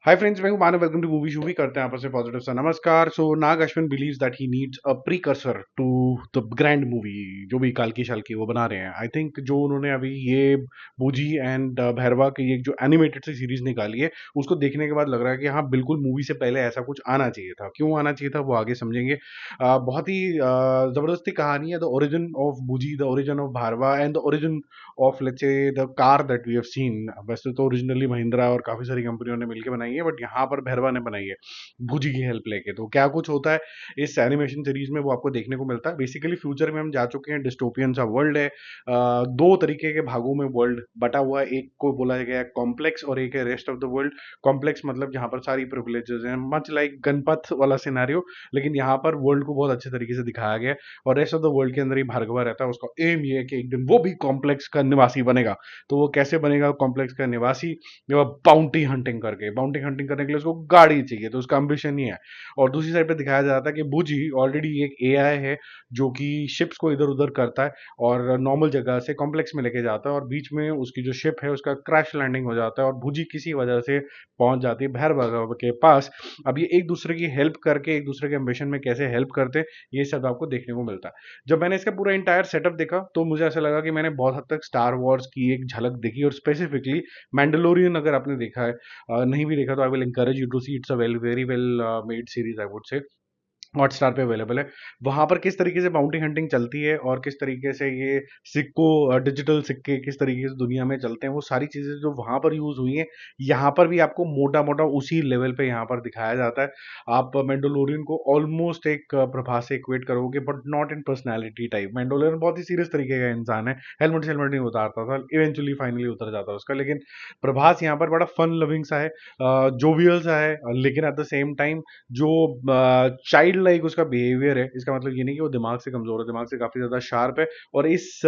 हाय friends, मैं हूं Manav. Welcome to movie shoovie. करते हैं आपस में पॉजिटिव सा नमस्कार। So Nag Ashwin believes that he needs a precursor to the grand movie जो भी काल्की शाल्की वो बना रहे हैं। आई थिंक जो उन्होंने अभी ये बूजी एंड भैरवा की एक जो एनिमेटेड सी सीरीज निकाली है, उसको देखने के बाद लग रहा है कि हाँ बिल्कुल मूवी से पहले ऐसा कुछ आना चाहिए था। क्यों आना चाहिए था वो आगे समझेंगे। बहुत ही जबरदस्ती कहानी है। The origin of Bujji, the origin of Bhairava and the origin of let's say the car that we have seen. वैसे तो ओरिजिनली महिंद्रा और काफी सारी कंपनियों ने मिलकर बनाई है, बट यहाँ पर भैरवा ने बनाई है भुजी की हेल्प लेके। तो क्या कुछ होता है इस एनिमेशन सीरीज में वो आपको देखने को मिलता है। बेसिकली फ्यूचर में हम जा चुके हैं, डिस्टोपियन सा वर्ल्ड है। दो तरीके के भागों में वर्ल्ड बटा हुआ है। एक को बोला गया है कॉम्प्लेक्स और एक है rest of the world. Complex मतलब जहाँ पर सारी प्रिविलेजेस हैं, मच लाइक गणपत वाला सिनेरियो, लेकिन यहाँ पर वर्ल्ड को बहुत अच्छे तरीके से दिखाया गया है। और रेस्ट ऑफ द वर्ल्ड के अंदर ही भार्गवा रहता है। उसका एम ये है कि एक दिन वो भी कॉम्प्लेक्स का निवासी बनेगा। तो वो कैसे बनेगा कॉम्प्लेक्स का निवासी? वो बाउंटी हंटिंग करके। बाउंटी हंटिंग करने के लिए उसको गाड़ी चाहिए, तो उसका एम्बिशन ही है। और दूसरी साइड पे दिखाया जाता है कि बुजी ऑलरेडी एक एआई है जो कि शिप्स को इधर उधर करता है और नॉर्मल जगह से कॉम्प्लेक्स में लेके जाता है। और बीच में उसकी जो शिप है उसका क्रैश लैंडिंग हो जाता है और बुजी किसी वजह से पहुंच जाती है भैरवा के पास। अब ये एक दूसरे की हेल्प करके एक दूसरे के एम्बिशन में कैसे हेल्प करते हैं, ये सब आपको देखने को मिलता है। जब मैंने इसका पूरा इंटायर सेटअप देखा तो मुझे ऐसा लगा कि मैंने बहुत हद तक स्टार वॉर्स की एक झलक देखी। और स्पेसिफिकली मैंडलोरियन अगर आपने देखा है, नहीं भी देखा तो I will encourage you to see. It's a very well made series, I would say. Hotstar पे अवेलेबल है। वहां पर किस तरीके से बाउंटी हंटिंग चलती है और किस तरीके से ये सिक्को डिजिटल सिक्के किस तरीके से दुनिया में चलते हैं, वो सारी चीजें जो वहां पर यूज हुई हैं यहाँ पर भी आपको मोटा मोटा उसी लेवल पे यहाँ पर दिखाया जाता है। आप मैंडोलोरियन को ऑलमोस्ट एक प्रभास से इक्वेट करोगे, but not in personality type. Mandalorian बहुत ही सीरियस तरीके का इंसान है। हेलमेट हेलमेट नहीं उतारता था, इवेंचुअली फाइनली उतर जाता है उसका। लेकिन प्रभास यहाँ पर बड़ा फन लविंग सा है, जोवियल सा है, लेकिन एट द सेम टाइम जो चाइल्ड लाइक उसका बिहेवियर है। इसका मतलब ये नहीं कि वो दिमाग से कमजोर है, दिमाग से काफी ज्यादा शार्प है। और इस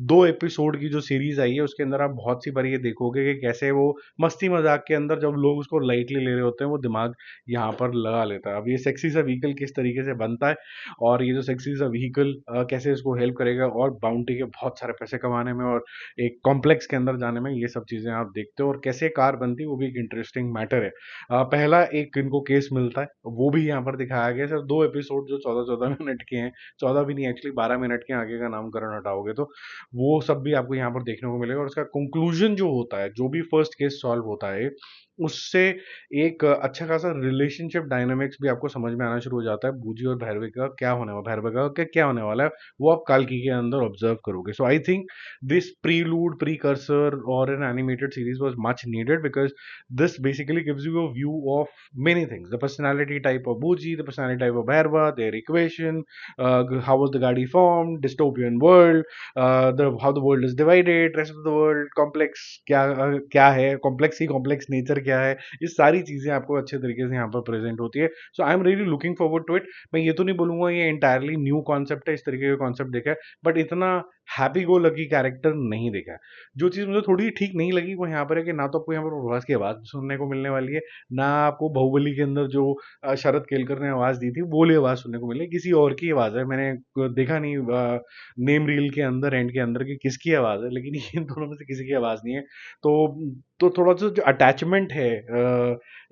दो एपिसोड की जो सीरीज आई है उसके अंदर आप बहुत सी बार ये देखोगे कि कैसे वो मस्ती मजाक के अंदर जब लोग उसको लाइटली ले रहे होते हैं वो दिमाग यहाँ पर लगा लेता है। अब ये सेक्सी सा व्हीकल किस तरीके से बनता है और ये जो सेक्सी सा व्हीकल कैसे इसको हेल्प करेगा और बाउंटी के बहुत सारे पैसे कमाने में और एक कॉम्प्लेक्स के अंदर जाने में, ये सब चीजें आप देखते हो। और कैसे कार बनती है वो भी एक इंटरेस्टिंग मैटर है। पहला एक इनको केस मिलता है, वो भी यहाँ पर दिखाया गया। सर दो एपिसोड जो 14-14 मिनट के हैं, 14 भी नहीं एक्चुअली 12 मिनट के, आगे का नामकरण हटाओगे तो वो सब भी आपको यहाँ पर देखने को मिलेगा। और उसका कंक्लूजन जो होता है, जो भी फर्स्ट केस सॉल्व होता है, उससे एक अच्छा खासा रिलेशनशिप डायनामिक्स भी आपको समझ में आना शुरू हो जाता है। बूजी और भैरवी का क्या होने वाला, भैरवी का क्या होने वाला है, वो आप काल्की के अंदर ऑब्जर्व करोगे। So I think this prelude, precursor, or an animated series was much needed because this basically gives you a view of many things: the personality type of Buji, the personality type of Bhairava, their equation, how was the Gadi formed, dystopian world, the how the world is divided, rest of the world, complex क्या है, complex ही complex nature क्या है, ये सारी चीजें आपको अच्छे तरीके से यहाँ पर प्रेजेंट होती है। So I am really looking forward to it. मैं ये तो नहीं बोलूंगा ये इंटायरली न्यू कॉन्सेप्ट है, इस तरीके का कॉन्सेप्ट देखा है, बट इतना हैप्पी गो लकी कैरेक्टर नहीं देखा है। जो चीज़ मुझे थोड़ी ठीक नहीं लगी वो यहाँ पर है कि ना तो आपको यहाँ पर प्रभास की आवाज़ सुनने को मिलने वाली है, ना आपको बाहुबली के अंदर जो शरद केलकर ने आवाज़ दी थी वो वाली आवाज़ सुनने को मिली। किसी और की आवाज़ है, मैंने देखा नहीं नेम रील के अंदर एंड के अंदर कि किसकी आवाज़ है, लेकिन ये दोनों में से किसी की आवाज़ नहीं है। तो थोड़ा सा जो अटैचमेंट है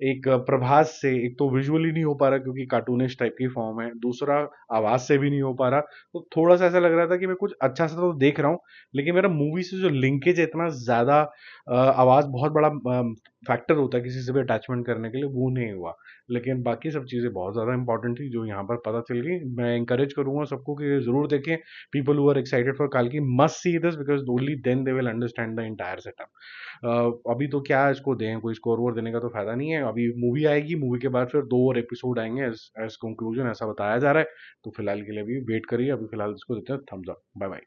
एक प्रभास से, एक तो विजुअली नहीं हो पा रहा क्योंकि कार्टूनिश टाइप की फॉर्म है, दूसरा आवाज़ से भी नहीं हो पा रहा। तो थोड़ा सा ऐसा लग रहा था कि मैं कुछ अच्छा सा तो देख रहा हूँ, लेकिन मेरा मूवी से जो लिंकेज है इतना ज़्यादा, आवाज़ बहुत बड़ा फैक्टर होता है किसी से भी अटैचमेंट करने के लिए, वो नहीं हुआ। लेकिन बाकी सब चीज़ें बहुत ज़्यादा इंपॉर्टेंट थी जो यहाँ पर पता चल गई। मैं इंकरेज करूंगा सबको कि ज़रूर देखें। People who are excited for काल्की must see this because only then they will understand the entire setup. अभी तो क्या इसको दें, कोई स्कोर वोर देने का तो फायदा नहीं है। अभी मूवी आएगी, मूवी के बाद फिर 2 और एपिसोड आएंगे एज एज कंक्लूजन, ऐसा बताया जा रहा है। तो फिलहाल के लिए अभी वेट करिए, अभी फिलहाल इसको देते हैं थम्स अप। Bye bye.